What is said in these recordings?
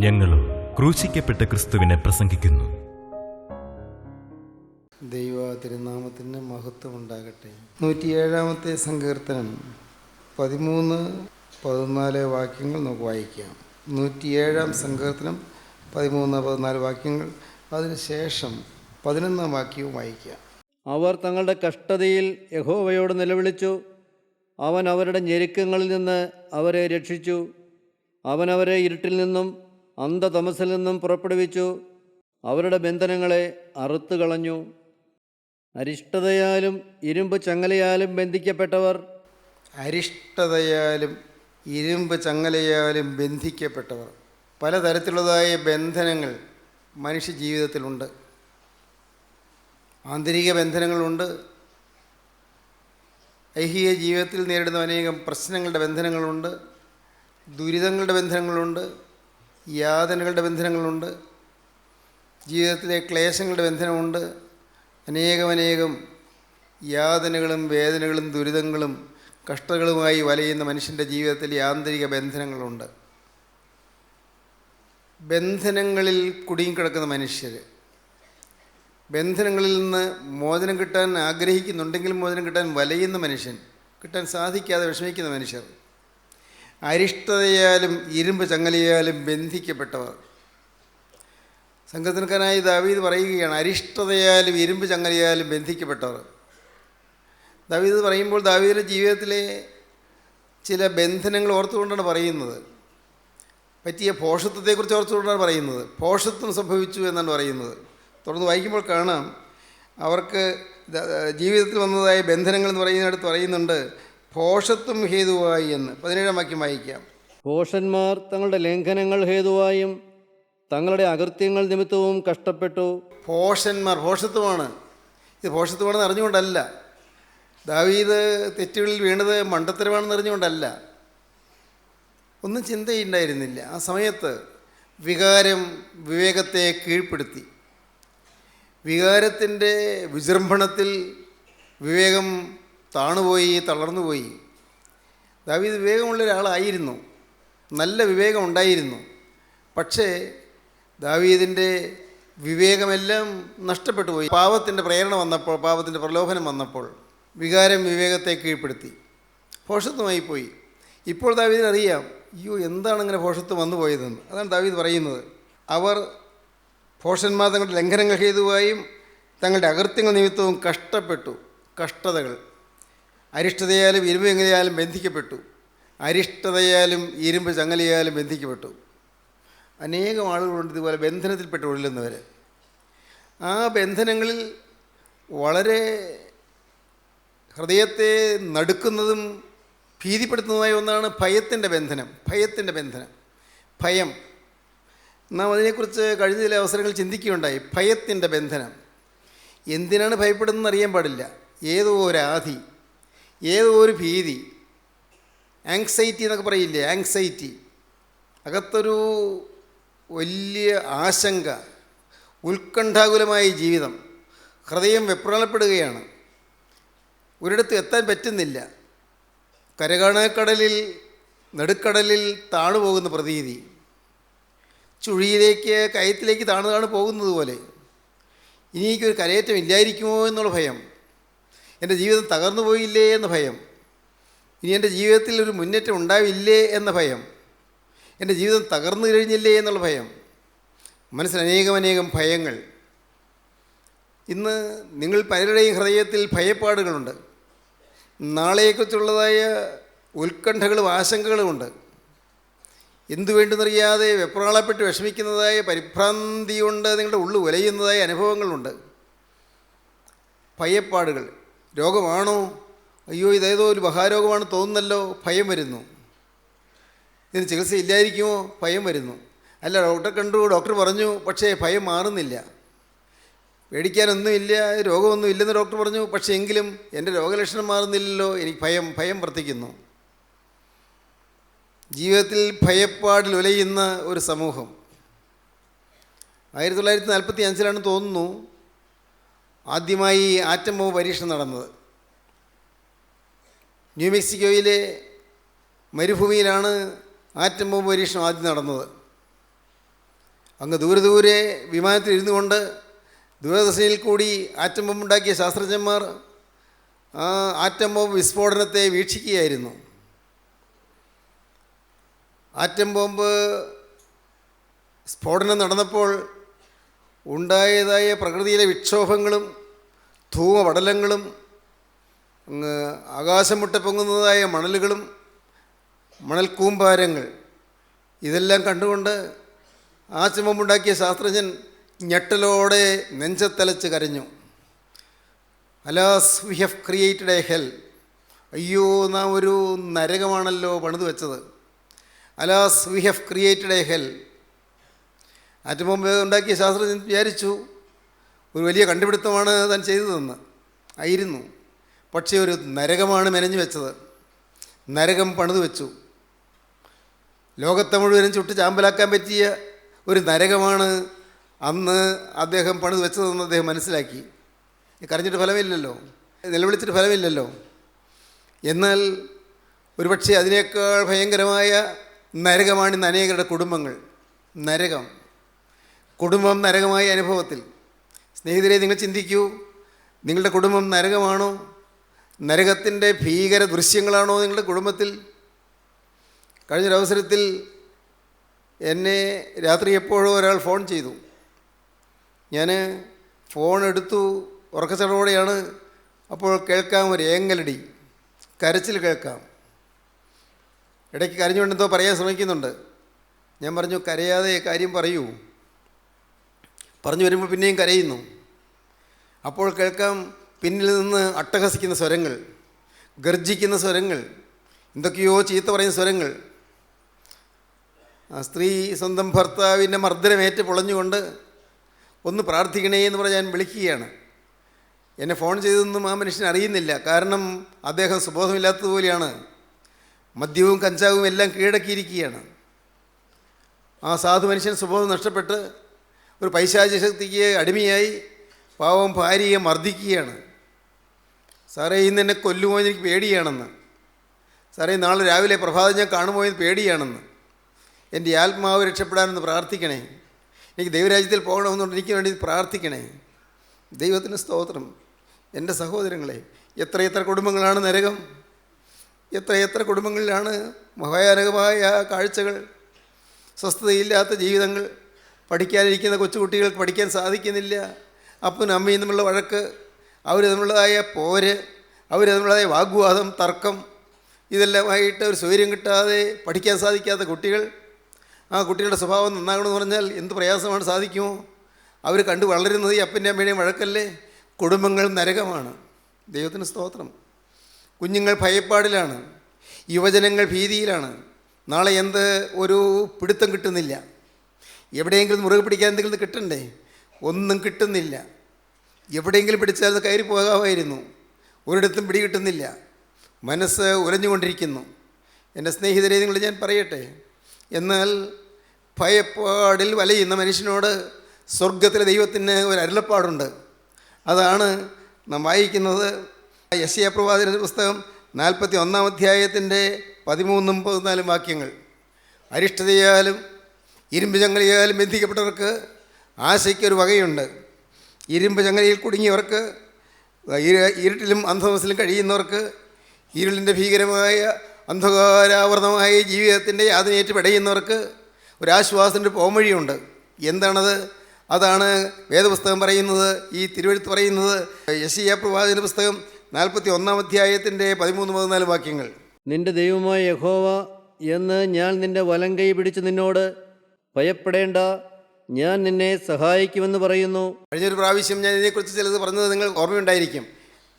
ഞങ്ങളും ക്രൂശിക്കപ്പെട്ട ക്രിസ്തുവിനെ പ്രസംഗിക്കുന്നു. ദൈവ തിരുനാമത്തിന് മഹത്വം ഉണ്ടാകട്ടെ. 107-ാമത്തെ സങ്കീർത്തനം 13-14 വാക്യങ്ങൾ നമുക്ക് വായിക്കാം. 107-ാം സങ്കീർത്തനം 13-14 വാക്യങ്ങൾ, അതിനുശേഷം 11-ാം വാക്യവും വായിക്കാം. അവർ തങ്ങളുടെ കഷ്ടതയിൽ യഹോവയോട് നിലവിളിച്ചു. അവൻ അവരുടെ ഞെരുക്കങ്ങളിൽ നിന്ന് അവരെ രക്ഷിച്ചു. അവൻ അവരെ ഇരുട്ടിൽ നിന്നും അന്ധതമസിൽ നിന്നും പുറപ്പെടുവിച്ചു. അവരുടെ ബന്ധനങ്ങളെ അറുത്തു കളഞ്ഞു. അരിഷ്ടതയാലും ഇരുമ്പ് ചങ്ങലയാലും ബന്ധിക്കപ്പെട്ടവർ, അരിഷ്ടതയാലും ഇരുമ്പ് ചങ്ങലയാലും ബന്ധിക്കപ്പെട്ടവർ. പലതരത്തിലുള്ളതായ ബന്ധനങ്ങൾ മനുഷ്യ ജീവിതത്തിലുണ്ട്. ആന്തരിക ബന്ധനങ്ങളുണ്ട്. ഐഹിക ജീവിതത്തിൽ നേരിടുന്ന അനേകം പ്രശ്നങ്ങളുടെ ബന്ധനങ്ങളുണ്ട്. ദുരിതങ്ങളുടെ ബന്ധനങ്ങളുണ്ട്. യാതനകളുടെ ബന്ധനങ്ങളുണ്ട്. ജീവിതത്തിലെ ക്ലേശങ്ങളുടെ ബന്ധനമുണ്ട്. അനേകം യാതനകളും വേദനകളും ദുരിതങ്ങളും കഷ്ടങ്ങളുമായി വലയുന്ന മനുഷ്യൻ്റെ ജീവിതത്തിൽ ആന്തരിക ബന്ധനങ്ങളുണ്ട്. ബന്ധനങ്ങളിൽ കുടുങ്ങിക്കിടക്കുന്ന മനുഷ്യർ, ബന്ധനങ്ങളിൽ നിന്ന് മോചനം കിട്ടാൻ ആഗ്രഹിക്കുന്നുണ്ടെങ്കിലും മോചനം കിട്ടാൻ വലയുന്ന മനുഷ്യൻ, കിട്ടാൻ സാധിക്കാതെ വിഷമിക്കുന്ന മനുഷ്യർ, അരിഷ്ടതയാലും ഇരുമ്പ് ചങ്ങലയാലും ബന്ധിക്കപ്പെട്ടവർ. സങ്കീർത്തനക്കാരനായ ദാവീദ് പറയുകയാണ്, അരിഷ്ടതയാലും ഇരുമ്പ് ചങ്ങലയാലും ബന്ധിക്കപ്പെട്ടവർ. ദാവീദ് പറയുമ്പോൾ ദാവീദിൻ്റെ ജീവിതത്തിലെ ചില ബന്ധനങ്ങൾ ഓർത്തുകൊണ്ടാണ് പറയുന്നത്. പറ്റിയ ഭോഷത്വത്തെക്കുറിച്ച് ഓർത്തുകൊണ്ടാണ് പറയുന്നത്. ഭോഷത്വം സംഭവിച്ചു എന്നാണ് പറയുന്നത്. തുടർന്ന് വായിക്കുമ്പോൾ കാണാം, അവർക്ക് ജീവിതത്തിൽ വന്നതായ ബന്ധനങ്ങൾ എന്ന് പറയുന്നിടത്ത് പറയുന്നുണ്ട്, ഭോഷത്വം ഹേതുവായി എന്ന്. 17-ാം വാക്യം വായിക്കാം. ഭോഷന്മാർ തങ്ങളുടെ ലംഘനങ്ങൾ ഹേതുവായും തങ്ങളുടെ അകൃത്യങ്ങൾ നിമിത്തവും കഷ്ടപ്പെട്ടു. ഭോഷന്മാർ, ഭോഷത്വമാണ്. ഇത് ഭോഷത്വമാണെന്ന് അറിഞ്ഞുകൊണ്ടല്ല. ദാവീദ് തെറ്റുകളിൽ വീണത് മണ്ടത്തരമാണെന്ന് അറിഞ്ഞുകൊണ്ടല്ല. ഒന്നും ചിന്തയുണ്ടായിരുന്നില്ല. ആ സമയത്ത് വികാരം വിവേകത്തെ കീഴ്പ്പെടുത്തി. വികാരത്തിൻ്റെ വിജൃംഭണത്തിൽ വിവേകം താണുപോയി, തളർന്നുപോയി. ദാവീദ് വിവേകമുള്ള ഒരാളായിരുന്നു, നല്ല വിവേകം ഉണ്ടായിരുന്നു. പക്ഷേ ദാവീദിൻ്റെ വിവേകമെല്ലാം നഷ്ടപ്പെട്ടു പോയി. പാപത്തിൻ്റെ പ്രേരണ വന്നപ്പോൾ, പാപത്തിൻ്റെ പ്രലോഭനം വന്നപ്പോൾ വികാരം വിവേകത്തെ കീഴ്പ്പെടുത്തി, ഭോഷത്വമായി പോയി. ഇപ്പോൾ ദാവീദിനറിയാം, അയ്യോ എന്താണ് ഇങ്ങനെ ഭോഷത്വം വന്നു പോയതെന്ന്. അതാണ് ദാവീദ് പറയുന്നത്, അവർ ഭോഷന്മാർ തങ്ങളുടെ ലംഘനങ്ങൾ ഹേതുവായും തങ്ങളുടെ അകൃത്യങ്ങൾ നിമിത്തവും കഷ്ടപ്പെട്ടു. കഷ്ടതകൾ അരിഷ്ടതയാലും ഇരുമ്പ് ചങ്ങലയാലും ബന്ധിക്കപ്പെട്ടു. അരിഷ്ടതയാലും ഇരുമ്പ് ചങ്ങലയാലും ബന്ധിക്കപ്പെട്ടു. അനേകം ആളുകളുണ്ട് ഇതുപോലെ ബന്ധനത്തിൽപ്പെട്ട് ഉഴലുന്നവർ. ആ ബന്ധനങ്ങളിൽ വളരെ ഹൃദയത്തെ നടുക്കുന്നതും ഭീതിപ്പെടുത്തുന്നതുമായ ഒന്നാണ് ഭയത്തിൻ്റെ ബന്ധനം. ഭയം. നാം അതിനെക്കുറിച്ച് കഴിഞ്ഞ ചില അവസരങ്ങൾ ചിന്തിക്കുകയുണ്ടായി. ഭയത്തിൻ്റെ ബന്ധനം. എന്തിനാണ് ഭയപ്പെടുന്നതെന്ന് അറിയാൻ പാടില്ല. ഏതോ ഒരു ആധി, ഏതോ ഒരു ഭീതി, ആങ്സൈറ്റി എന്നൊക്കെ പറയില്ലേ, ആങ്സൈറ്റി. അകത്തൊരു വലിയ ആശങ്ക, ഉത്കണ്ഠാകുലമായ ജീവിതം. ഹൃദയം വെപ്രാളപ്പെടുകയാണ്. ഒരിടത്തും എത്താൻ പറ്റുന്നില്ല. കരകാണക്കടലിൽ, നടുക്കടലിൽ താണുപോകുന്ന പ്രതീതി. ചുഴിയിലേക്ക്, കയത്തിലേക്ക് താണു പോകുന്നത് പോലെ. ഇനി എനിക്കൊരു കരയേറ്റം ഇല്ലായിരിക്കുമോ എന്നുള്ള ഭയം. എൻ്റെ ജീവിതം തകർന്നു പോയില്ലേ എന്ന ഭയം. ഇനി എൻ്റെ ജീവിതത്തിൽ ഒരു മുന്നേറ്റം ഉണ്ടാവില്ലേ എന്ന ഭയം. എൻ്റെ ജീവിതം തകർന്നു കഴിഞ്ഞില്ലേ എന്നുള്ള ഭയം. മനസ്സിൽ അനേകം ഭയങ്ങൾ. ഇന്ന് നിങ്ങൾ പലരുടെയും ഹൃദയത്തിൽ ഭയപ്പാടുകളുണ്ട്. നാളെയെക്കുറിച്ചുള്ളതായ ഉത്കണ്ഠകളും ആശങ്കകളുമുണ്ട്. എന്തു വേണ്ടെന്നറിയാതെ വെപ്രാളപ്പെട്ട് വിഷമിക്കുന്നതായ പരിഭ്രാന്തിയുണ്ട്. നിങ്ങളുടെ ഉള്ളു ഉലയുന്നതായ അനുഭവങ്ങളുണ്ട്. ഭയപ്പാടുകൾ. രോഗമാണോ? അയ്യോ ഇതേതോ ഒരു മഹാരോഗമാണ് തോന്നുന്നല്ലോ, ഭയം വരുന്നു. ഇതിന് ചികിത്സ ഇല്ലായിരിക്കുമോ? ഭയം വരുന്നു. അല്ല, ഡോക്ടറെ കണ്ടു, ഡോക്ടർ പറഞ്ഞു, പക്ഷേ ഭയം മാറുന്നില്ല. പേടിക്കാനൊന്നുമില്ല, രോഗമൊന്നും ഇല്ലെന്ന് ഡോക്ടർ പറഞ്ഞു, പക്ഷേ എങ്കിലും എൻ്റെ രോഗലക്ഷണം മാറുന്നില്ലല്ലോ, എനിക്ക് ഭയം വർദ്ധിക്കുന്നു. ജീവിതത്തിൽ ഭയപ്പാടിൽ ഉലയുന്ന ഒരു സമൂഹം. 1945 തോന്നുന്നു ആദ്യമായി ആറ്റം ബോംബ് പരീക്ഷണം നടന്നത്. ന്യൂമെക്സിക്കോയിലെ മരുഭൂമിയിലാണ് ആറ്റം ബോംബ് പരീക്ഷണം ആദ്യം നടന്നത്. അങ്ങ് ദൂരെ ദൂരെ വിമാനത്തിൽ ഇരുന്നു കൊണ്ട് ദൂരദർശനിൽ കൂടി ആറ്റം ബോംബുണ്ടാക്കിയ ശാസ്ത്രജ്ഞന്മാർ ആ ആറ്റം ബോംബ് വിസ്ഫോടനത്തെ വീക്ഷിക്കുകയായിരുന്നു. ആറ്റം ബോംബ് സ്ഫോടനം നടന്നപ്പോൾ ഉണ്ടായതായ പ്രകൃതിയിലെ വിക്ഷോഭങ്ങളും ധൂമപടലങ്ങളും അങ്ങ് ആകാശം മുട്ടെ പൊങ്ങുന്നതായ മണലുകളും മണൽക്കൂമ്പാരങ്ങൾ ഇതെല്ലാം കണ്ടുകൊണ്ട് ആറ്റം ബോംബുണ്ടാക്കിയ ശാസ്ത്രജ്ഞൻ ഞെട്ടലോടെ നെഞ്ചത്തലച്ച് കരഞ്ഞു. Alas we have created a hell. അയ്യോ, നാം ഒരു നരകമാണല്ലോ പണിത് വെച്ചത്. Alas we have created a hell. Atom bomb ഉണ്ടാക്കിയ ശാസ്ത്രജ്ഞൻ വിചാരിച്ചു ഒരു വലിയ കണ്ടുപിടുത്തമാണ് താൻ ചെയ്തതെന്ന്. ആയിരുന്നു. പക്ഷേ ഒരു നരകമാണ് മെനഞ്ഞു വെച്ചത്. നരകം പണിത് വെച്ചു. ലോകത്തെ മുഴുവനും ചുട്ട് ചാമ്പലാക്കാൻ പറ്റിയ ഒരു നരകമാണ് അന്ന് അദ്ദേഹം പണിത് വെച്ചതെന്ന് അദ്ദേഹം മനസ്സിലാക്കി. കരഞ്ഞിട്ട് ഫലമില്ലല്ലോ, നിലവിളിച്ചിട്ട് ഫലമില്ലല്ലോ. എന്നാൽ ഒരുപക്ഷെ അതിനേക്കാൾ ഭയങ്കരമായ നരകമാണ് ഇന്ന് അനേകരുടെ കുടുംബങ്ങൾ. നരകം, കുടുംബം നരകമായ അനുഭവത്തിൽ. സ്നേഹിതരെ, നിങ്ങൾ ചിന്തിക്കൂ, നിങ്ങളുടെ കുടുംബം നരകമാണോ? നരകത്തിൻ്റെ ഭീകര ദൃശ്യങ്ങളാണോ നിങ്ങളുടെ കുടുംബത്തിൽ? കഴിഞ്ഞൊരവസരത്തിൽ എന്നെ രാത്രി എപ്പോഴോ ഒരാൾ ഫോൺ ചെയ്തു. ഞാൻ ഫോൺ എടുത്തു, ഉറക്കച്ചടവോടെയാണ്. അപ്പോൾ കേൾക്കാം ഒരു ഏങ്ങലടി, കരച്ചിൽ കേൾക്കാം. ഇടയ്ക്ക് കരഞ്ഞുകൊണ്ടെന്തോ പറയാൻ ശ്രമിക്കുന്നുണ്ട്. ഞാൻ പറഞ്ഞു, കരയാതെ കാര്യം പറയൂ. പറഞ്ഞു വരുമ്പോൾ പിന്നെയും കരയുന്നു. അപ്പോൾ കേൾക്കാം പിന്നിൽ നിന്ന് അട്ടഹസിക്കുന്ന സ്വരങ്ങൾ, ഗർജിക്കുന്ന സ്വരങ്ങൾ, എന്തൊക്കെയോ ചീത്ത പറയുന്ന സ്വരങ്ങൾ. ആ സ്ത്രീ സ്വന്തം ഭർത്താവിൻ്റെ മർദ്ദനമേറ്റ് പൊളഞ്ഞുകൊണ്ട് ഒന്ന് പ്രാർത്ഥിക്കണേ എന്ന് പറഞ്ഞ് ഞാൻ വിളിക്കുകയാണ്. എന്നെ ഫോൺ ചെയ്തതൊന്നും ആ മനുഷ്യൻ അറിയുന്നില്ല. കാരണം അദ്ദേഹം സുബോധമില്ലാത്തതുപോലെയാണ്. മദ്യവും കഞ്ചാവും എല്ലാം കീഴടക്കിയിരിക്കുകയാണ്. ആ സാധു മനുഷ്യൻ സുബോധം നഷ്ടപ്പെട്ട് ഒരു പൈശാചിക ശക്തിക്ക് അടിമയായി പാവം ഭാര്യയെ മർദ്ദിക്കുകയാണ്. സാറേ, ഇന്ന് എന്നെ കൊല്ലുമോ എന്ന് എനിക്ക് പേടിയാണെന്ന്. സാറേ, നാളെ രാവിലെ പ്രഭാതം ഞാൻ കാണുമോ എന്ന് പേടിയാണെന്ന്. എൻ്റെ ആത്മാവ് രക്ഷപ്പെടാനെന്ന് പ്രാർത്ഥിക്കണേ. എനിക്ക് ദൈവരാജ്യത്തിൽ പോകണമെന്നുണ്ട്, എനിക്ക് വേണ്ടി പ്രാർത്ഥിക്കണേ. ദൈവത്തിന് സ്തോത്രം. എൻ്റെ സഹോദരങ്ങളെ, എത്രയെത്ര കുടുംബങ്ങളാണ് നരകം. എത്രയെത്ര കുടുംബങ്ങളിലാണ് ഭയാനകമായ കാഴ്ചകൾ, സ്വസ്ഥതയില്ലാത്ത ജീവിതങ്ങൾ. പഠിക്കാനിരിക്കുന്ന കൊച്ചുകുട്ടികൾക്ക് പഠിക്കാൻ സാധിക്കുന്നില്ല. അപ്പനും അമ്മയും തമ്മിലുള്ള വഴക്ക്, അവർ തമ്മിലുള്ളതായ പോര്, അവർ തമ്മിലുള്ളതായ വാഗ്വാദം, തർക്കം, ഇതെല്ലാമായിട്ട് ഒരു സ്വൈര്യം കിട്ടാതെ പഠിക്കാൻ സാധിക്കാത്ത കുട്ടികൾ. ആ കുട്ടികളുടെ സ്വഭാവം നന്നാകണമെന്ന് പറഞ്ഞാൽ എന്ത് പ്രയാസമാണ്, സാധിക്കുമോ? അവർ കണ്ടു വളരുന്നത് ഈ അപ്പൻ്റെ അമ്മയുടെയും വഴക്കല്ലേ. കുടുംബങ്ങൾ നരകമാണ്. ദൈവത്തിന് സ്തോത്രം. കുഞ്ഞുങ്ങൾ ഭയപ്പാടിലാണ്, യുവജനങ്ങൾ ഭീതിയിലാണ്. നാളെ എന്ത് ഒരു പിടുത്തം കിട്ടുന്നില്ല. എവിടെയെങ്കിലും മുറുകെ പിടിക്കാൻ എന്തെങ്കിലും കിട്ടണ്ടേ? ഒന്നും കിട്ടുന്നില്ല. എവിടെയെങ്കിലും പിടിച്ചാൽ അത് കയറി പോകാമായിരുന്നു. ഒരിടത്തും പിടി കിട്ടുന്നില്ല. മനസ്സ് ഉലഞ്ഞുകൊണ്ടിരിക്കുന്നു. എൻ്റെ സ്നേഹിതരെ, നിങ്ങൾ ഞാൻ പറയട്ടെ, എന്നാൽ ഭയപ്പാടിൽ വലയുന്ന മനുഷ്യനോട് സ്വർഗത്തിലെ ദൈവത്തിന് ഒരു അരുളപ്പാടുണ്ട്. അതാണ് നാം വായിക്കുന്നത്. യെശയ്യാ പ്രവാചകന്റെ പുസ്തകം 41-ാം അധ്യായത്തിൻ്റെ 13-14 വാക്യങ്ങൾ. അരിഷ്ടതയാലും ഇരുമ്പ് ചങ്ങലയാലും ബന്ധിക്കപ്പെട്ടവർക്ക് ആശയ്ക്കൊരു വകയുണ്ട്. ഇരുമ്പ് ചങ്ങലയിൽ കുടുങ്ങിയവർക്ക്, ഇരുട്ടിലും അന്ധതമസിലും കഴിയുന്നവർക്ക്, ഇരുളിൻ്റെ ഭീകരമായ അന്ധകാരാവൃതമായ ജീവിതത്തിൻ്റെ യാതനയേറ്റ് പെടയുന്നവർക്ക് ഒരാശ്വാസത്തിൻ്റെ പോംവഴിയുണ്ട്. എന്താണത്? അതാണ് വേദപുസ്തകം പറയുന്നത്, ഈ തിരുവെഴുത്ത് പറയുന്നത്. യെശയ്യാ പ്രവാചകന്റെ പുസ്തകം 41-ാം അധ്യായത്തിൻ്റെ 13-14 വാക്യങ്ങൾ. നിന്റെ ദൈവമായ യഹോവ എന്ന് ഞാൻ നിന്റെ വലം കൈ പിടിച്ച് നിന്നോട് ഭയപ്പെടേണ്ട, ഞാൻ നിന്നെ സഹായിക്കുമെന്ന് പറയുന്നു. കഴിഞ്ഞൊരു പ്രാവശ്യം ഞാൻ ഇതിനെക്കുറിച്ച് ചിലത് പറഞ്ഞത് നിങ്ങൾ ഓർമ്മയുണ്ടായിരിക്കും.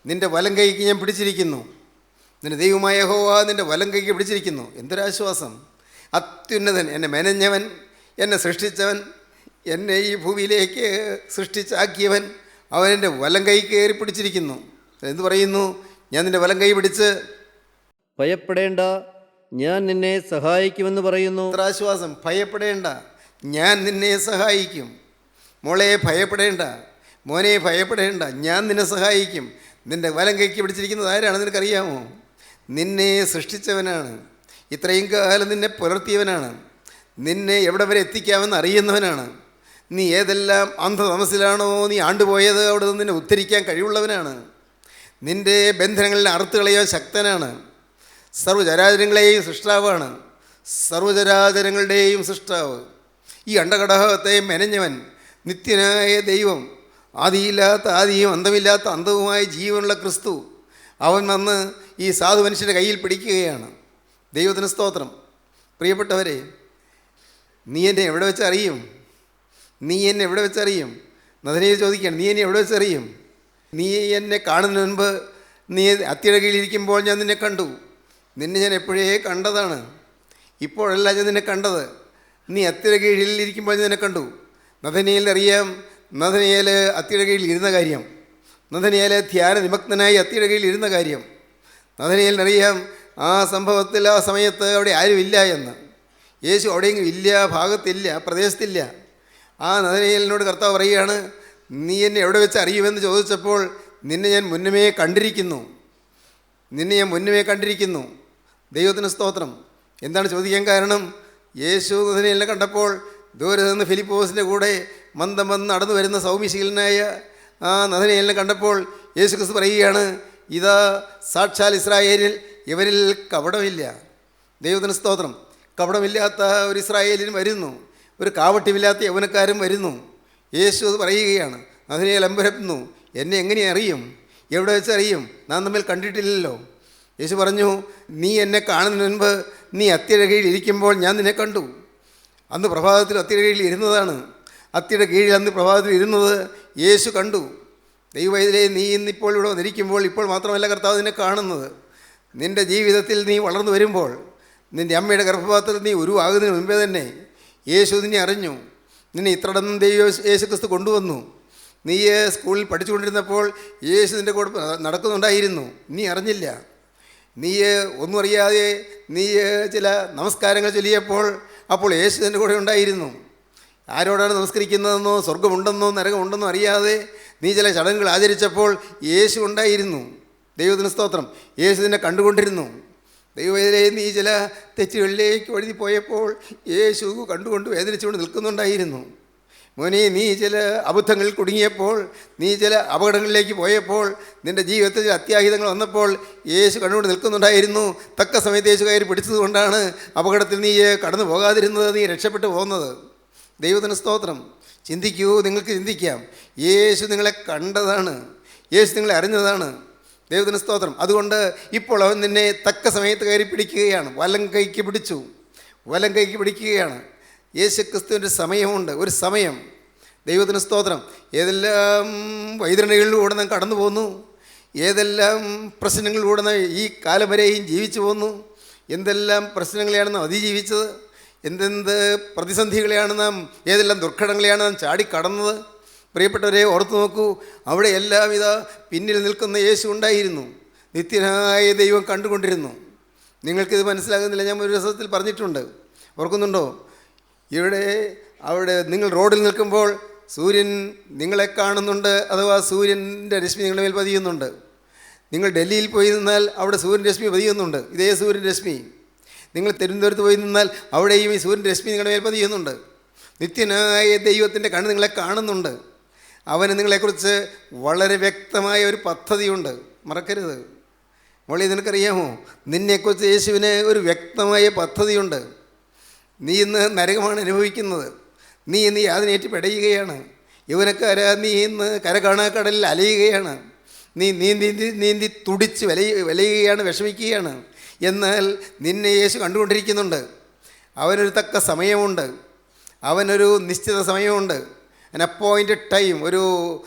നിന്റെ വലം കൈക്ക് ഞാൻ പിടിച്ചിരിക്കുന്നു. നിന്റെ ദൈവമായ യഹോവ നിന്റെ വലം കൈക്ക് പിടിച്ചിരിക്കുന്നു. എന്തൊരാശ്വാസം! അത്യുന്നതൻ, എന്നെ മെനഞ്ഞവൻ, എന്നെ സൃഷ്ടിച്ചവൻ, എന്നെ ഈ ഭൂമിയിലേക്ക് സൃഷ്ടിച്ചാക്കിയവൻ, അവൻ എൻ്റെ വലം കൈ കയറി പിടിച്ചിരിക്കുന്നു. എന്ത് പറയുന്നു? ഞാൻ നിൻ്റെ വലം കൈ പിടിച്ച് ഭയപ്പെടേണ്ട, ഞാൻ നിന്നെ സഹായിക്കുമെന്ന് പറയുന്നു. എത്ര ആശ്വാസം! ഭയപ്പെടേണ്ട, ഞാൻ നിന്നെ സഹായിക്കും. മോളെ ഭയപ്പെടേണ്ട, മോനെ ഭയപ്പെടേണ്ട, ഞാൻ നിന്നെ സഹായിക്കും. നിൻ്റെ വലം കൈക്ക് പിടിച്ചിരിക്കുന്നത് ആരാണ് നിനക്കറിയാമോ? നിന്നെ സൃഷ്ടിച്ചവനാണ്. ഇത്രയും കാലം നിന്നെ പുലർത്തിയവനാണ്. നിന്നെ എവിടെ വരെ എത്തിക്കാമെന്ന് അറിയുന്നവനാണ്. നീ ഏതെല്ലാം അന്ധതമസിലാണോ നീ ആണ്ടുപോയത്, അവിടെ നിന്ന് നിന്നെ ഉദ്ധരിക്കാൻ കഴിവുള്ളവനാണ്. നിൻ്റെ ബന്ധനങ്ങളിൽ അറുത്ത് കളയാൻ ശക്തനാണ്. സർവ്വചരാചരങ്ങളെയും സൃഷ്ടാവാണ്, സർവ്വചരാചരങ്ങളുടെയും സൃഷ്ടാവ്. ഈ അണ്ടഘടകത്തെ മെനഞ്ഞവൻ, നിത്യനായ ദൈവം, ആദിയില്ലാത്ത ആദിയും അന്തമില്ലാത്ത അന്തവുമായ ജീവനുള്ള ക്രിസ്തു, അവൻ വന്ന് ഈ സാധു മനുഷ്യൻ്റെ കയ്യിൽ പിടിക്കുകയാണ്. ദൈവത്തിന് സ്തോത്രം. പ്രിയപ്പെട്ടവരെ, നീ എന്നെ എവിടെ വെച്ച് അറിയും? നീ എന്നെ എവിടെ വെച്ചറിയും? നദനയിൽ ചോദിക്കുകയാണ്, നീ എന്നെ എവിടെ വെച്ചറിയും? നീ എന്നെ കാണുന്നതിന് മുൻപ് നീ അത്തിയുടെ കീഴിലിരിക്കുമ്പോൾ ഞാൻ നിന്നെ കണ്ടു. നിന്നെ ഞാൻ എപ്പോഴേ കണ്ടതാണ്, ഇപ്പോഴല്ല ഞാൻ നിന്നെ കണ്ടത്. നീ അത്തിയുടെ കീഴിലിരിക്കുമ്പോൾ ഞാൻ നിന്നെ കണ്ടു. നദനയിൽ അറിയാം, നദനയേൽ അത്തിയുടെ കീഴിൽ ഇരുന്ന കാര്യം, നദനയേൽ ധ്യാന നിമഗ്നനായി അത്തിയുടെ കീഴിൽ ഇരുന്ന കാര്യം. നദനയേലിനറിയാം ആ സംഭവത്തിൽ, ആ സമയത്ത് അവിടെ ആരുമില്ല എന്ന്. യേശു അവിടെയെങ്കിലും ഇല്ല, ഭാഗത്തില്ല, പ്രദേശത്തില്ല. ആ നദനയേലിനോട് കർത്താവ് പറയുകയാണ്, നീ എന്നെ എവിടെ വെച്ച് അറിയുമെന്ന് ചോദിച്ചപ്പോൾ, നിന്നെ ഞാൻ മുന്നമേ കണ്ടിരിക്കുന്നു, നിന്നെ ഞാൻ മുന്നമേ കണ്ടിരിക്കുന്നു. ദൈവത്തിന് സ്തോത്രം. എന്താണ് ചോദിക്കാൻ കാരണം? യേശു നദനയേലിനെ കണ്ടപ്പോൾ ദൂരെ നിന്ന് ഫിലിപ്പോസിൻ്റെ കൂടെ മന്ദം വന്ന് നടന്നു വരുന്ന സൗമ്യശീലനായ ആ നദനയേലിനെ കണ്ടപ്പോൾ യേശു ക്രിസ്തു പറയുകയാണ്, ഇതാ സാക്ഷാൽ ഇസ്രായേലിൽ ഇവരിൽ കപടമില്ല. ദൈവത്തിന് സ്തോത്രം. കപടമില്ലാത്ത ഒരു ഇസ്രായേലിനും വരുന്നു, ഒരു കാവട്യമില്ലാത്ത യൗവനക്കാരും വരുന്നു. യേശു അത് പറയുകയാണ്. നദനയേൽ അമ്പരക്കുന്നു, എന്നെ എങ്ങനെ അറിയും? എവിടെ വെച്ച് അറിയും? നാം തമ്മിൽ കണ്ടിട്ടില്ലല്ലോ. യേശു പറഞ്ഞു, നീ എന്നെ കാണുന്നതിന് മുൻപ് നീ അത്തിയുടെ കീഴിൽ ഇരിക്കുമ്പോൾ ഞാൻ നിന്നെ കണ്ടു. അന്ന് പ്രഭാതത്തിൽ അത്തിയുടെ കീഴിൽ ഇരുന്നതാണ്. അത്തിയുടെ കീഴിൽ അന്ന് പ്രഭാതത്തിൽ ഇരുന്നത് യേശു കണ്ടു. ദൈവവൈദ്യരെ, നീ ഇന്നിപ്പോൾ ഇവിടെ വന്നിരിക്കുമ്പോൾ, ഇപ്പോൾ മാത്രമല്ല കർത്താവ് നിന്നെ കാണുന്നത്. നിൻ്റെ ജീവിതത്തിൽ നീ വളർന്നു വരുമ്പോൾ, നിൻ്റെ അമ്മയുടെ ഗർഭപാത്രത്തിൽ നീ ഉരുവാകുന്നതിന് മുൻപേ തന്നെ യേശു നിന്നെ അറിഞ്ഞു. നിന്നെ ഇത്രടം യേശു ക്രിസ്തു കൊണ്ടുവന്നു. നീ സ്കൂളിൽ പഠിച്ചുകൊണ്ടിരുന്നപ്പോൾ യേശു നിൻ്റെ കൂടെ നടക്കുന്നുണ്ടായിരുന്നു, നീ അറിഞ്ഞില്ല. നീ ഒന്നും അറിയാതെ നീ ചില നമസ്കാരങ്ങൾ ചൊല്ലിയപ്പോൾ അപ്പോൾ യേശു നിൻ്റെ കൂടെ ഉണ്ടായിരുന്നു. ആരോടാണ് നമസ്കരിക്കുന്നതെന്നോ സ്വർഗമുണ്ടെന്നോ നരകമുണ്ടെന്നോ അറിയാതെ നീ ചില ചടങ്ങുകൾ ആചരിച്ചപ്പോൾ യേശു ഉണ്ടായിരുന്നു. ദൈവത്തിന് സ്തോത്രം. യേശു നിന്നെ കണ്ടുകൊണ്ടിരുന്നു. ദൈവവേദനയെ നീ ചില തെറ്റുകളിലേക്ക് വഴുതി പോയപ്പോൾ യേശു കണ്ടുകൊണ്ട് വേദനിച്ചുകൊണ്ട് നിൽക്കുന്നുണ്ടായിരുന്നു. മോനെ, നീ ചില അബദ്ധങ്ങളിൽ കുടുങ്ങിയപ്പോൾ, നീ ചില അപകടങ്ങളിലേക്ക് പോയപ്പോൾ, നിൻ്റെ ജീവിതത്തിൽ ചില അത്യാഹിതങ്ങൾ വന്നപ്പോൾ യേശു കണ്ടുകൊണ്ട് നിൽക്കുന്നുണ്ടായിരുന്നു. തക്ക സമയത്ത് യേശു കയറി പിടിച്ചതുകൊണ്ടാണ് അപകടത്തിൽ നീ കടന്നു പോകാതിരുന്നത്, നീ രക്ഷപ്പെട്ടു പോകുന്നത്. ദൈവത്തിന് സ്തോത്രം. ചിന്തിക്കൂ, നിങ്ങൾക്ക് ചിന്തിക്കാം. യേശു നിങ്ങളെ കണ്ടതാണ്, യേശു നിങ്ങളെ അറിഞ്ഞതാണ്. ദൈവത്തിന് സ്തോത്രം. അതുകൊണ്ട് ഇപ്പോൾ അവൻ നിന്നെ തക്ക സമയത്ത് കയറി പിടിക്കുകയാണ്. വലം കൈക്ക് പിടിച്ചു, വലം കൈക്ക് പിടിക്കുകയാണ്. യേശു ക്രിസ്തുവിൻ്റെ സമയമുണ്ട്, ഒരു സമയം. ദൈവത്തിന് സ്തോത്രം. ഏതെല്ലാം വൈതരണികളിലൂടെ നാം കടന്നു പോന്നു, ഏതെല്ലാം പ്രശ്നങ്ങളിലൂടെ നാം ഈ കാലം വരെയും ജീവിച്ചു പോന്നു, എന്തെല്ലാം പ്രശ്നങ്ങളെയാണ് നാം അതിജീവിച്ചത്, എന്തെന്ത് പ്രതിസന്ധികളെയാണ് നാം, ഏതെല്ലാം ദുർഘടങ്ങളെയാണ് നാം ചാടിക്കടന്നത്. പ്രിയപ്പെട്ടവരെ, ഓർത്തു നോക്കൂ, അവിടെയെല്ലാം ഇതാ പിന്നിൽ നിൽക്കുന്ന യേശു ഉണ്ടായിരുന്നു. നിത്യനായ ദൈവം കണ്ടുകൊണ്ടിരുന്നു. നിങ്ങൾക്കിത് മനസ്സിലാകുന്നില്ല, ഞാൻ ഒരു ദിവസത്തിൽ പറഞ്ഞിട്ടുണ്ട്, ഓർക്കുന്നുണ്ടോ? അവിടെ നിങ്ങൾ റോഡിൽ നിൽക്കുമ്പോൾ സൂര്യൻ നിങ്ങളെ കാണുന്നുണ്ട്, അഥവാ സൂര്യൻ്റെ രശ്മി നിങ്ങളുടെ മേൽ പതിയുന്നുണ്ട്. നിങ്ങൾ ഡൽഹിയിൽ പോയി നിന്നാൽ അവിടെ സൂര്യൻ രശ്മി പതിയുന്നുണ്ട്, ഇതേ സൂര്യൻ രശ്മി. നിങ്ങൾ തിരുവനന്തപുരത്ത് പോയി നിന്നാൽ അവിടെയും ഈ സൂര്യൻ രശ്മി നിങ്ങളുടെ മേൽ പതിയുന്നുണ്ട്. നിത്യനായ ദൈവത്തിൻ്റെ കണ്ണ് നിങ്ങളെ കാണുന്നുണ്ട്. അവന് നിങ്ങളെക്കുറിച്ച് വളരെ വ്യക്തമായ ഒരു പദ്ധതിയുണ്ട്, മറക്കരുത്. മോളി, നിനക്കറിയാമോ, നിന്നെക്കുറിച്ച് യേശുവിന് ഒരു വ്യക്തമായ പദ്ധതിയുണ്ട്. നീ ഇന്ന് നരകമാണ് അനുഭവിക്കുന്നത്. നീ ഇന്ന് യാതനയേറ്റ് പെടയുകയാണ്. യൗവനക്കാരാ, നീ ഇന്ന് കര കാണാക്കടലിൽ അലയുകയാണ്. നീ നീന്തി തുടിച്ച് വലയുകയാണ്, വിഷമിക്കുകയാണ്. എന്നാൽ നിന്നെ യേശു കണ്ടുകൊണ്ടിരിക്കുന്നുണ്ട്. അവനൊരു തക്ക സമയമുണ്ട്, അവനൊരു നിശ്ചിത സമയമുണ്ട്, അപ്പോയിൻറ്റഡ് ടൈം, ഒരു